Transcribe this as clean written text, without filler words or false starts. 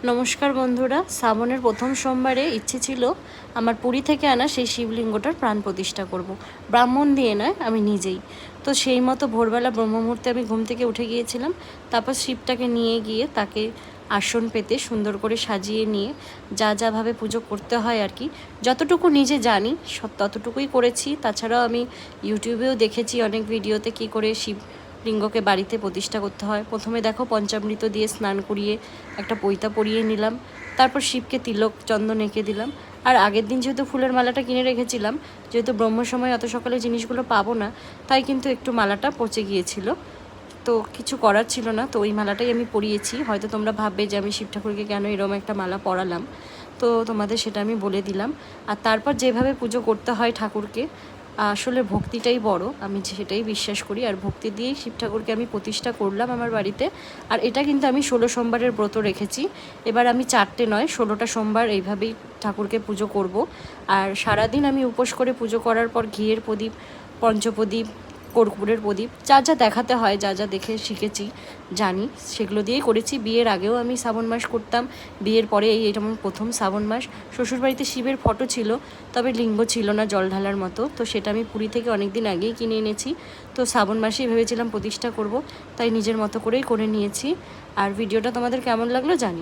নমস্কার বন্ধুরা, শ্রাবণের প্রথম সোমবারে ইচ্ছে ছিল আমার পুরী থেকে আনা সেই শিবলিঙ্গটার প্রাণ প্রতিষ্ঠা করব। ব্রাহ্মণ দিয়ে নয়, আমি নিজেই। তো সেই মতো ভোরবেলা ব্রহ্ম মুহূর্তে আমি ঘুম থেকে উঠে গিয়েছিলাম। তারপর শিবটাকে নিয়ে গিয়ে তাকে আসন পেতে সুন্দর করে সাজিয়ে নিয়ে যাভাবে পুজো করতে হয় আর কি, যতটুকু নিজে জানি ততটুকুই করেছি। তাছাড়াও আমি ইউটিউবেও দেখেছি অনেক ভিডিওতে কী করে লিঙ্গকে বাড়িতে প্রতিষ্ঠা করতে হয়। প্রথমে দেখো পঞ্চামৃত দিয়ে স্নান করিয়ে একটা পৈতা পরিয়ে নিলাম, তারপর শিবকে তিলক চন্দন এঁকে দিলাম। আর আগের দিন যেহেতু ফুলের মালাটা কিনে রেখেছিলাম, যেহেতু ব্রহ্ম সময় অত সকালে জিনিসগুলো পাবো না, তাই কিন্তু একটু মালাটা পচে গিয়েছিল। তো কিছু করার ছিল না, তো ওই মালাটাই আমি পরিয়েছি। হয়তো তোমরা ভাববে যে আমি শিব ঠাকুরকে কেন এরকম একটা মালা পরালাম, তো তোমাদের সেটা আমি বলে দিলাম। আর তারপর যেভাবে পুজো করতে হয় ঠাকুরকে, আসলে ভক্তিটাই বড়, আমি সেটাই বিশ্বাস করি। আর ভক্তি দিয়েই শিব ঠাকুরকে আমি প্রতিষ্ঠা করলাম আমার বাড়িতে। আর এটা কিন্তু আমি 16 সোমবারের ব্রত রেখেছি। এবার আমি 4টে নয় 16টা সোমবার এইভাবেই ঠাকুরকে পুজো করব। আর সারাদিন আমি উপোস করে পুজো করার পর ঘিয়ের প্রদীপ, পঞ্চপ্রদীপ, কর্পূরের প্রদীপ, যা দেখাতে হয়, যা দেখে শিখেছি জানি, সেগুলো দিয়েই করেছি। বিয়ের আগেও আমি শ্রাবণ মাস করতাম, বিয়ের পরে এটা আমার প্রথম শ্রাবণ মাস। শ্বশুরবাড়িতে শিবের ফটো ছিল, তবে লিঙ্গ ছিল না জল ঢালার মতো, তো সেটা আমি পুরী থেকে অনেক দিন আগেই কিনে এনেছি। তো শ্রাবণ মাসেই ভেবেছিলাম প্রতিষ্ঠা করব, তাই নিজের মতো করেই করে নিয়েছি। আর ভিডিওটা তোমাদের কেমন লাগলো জানিও।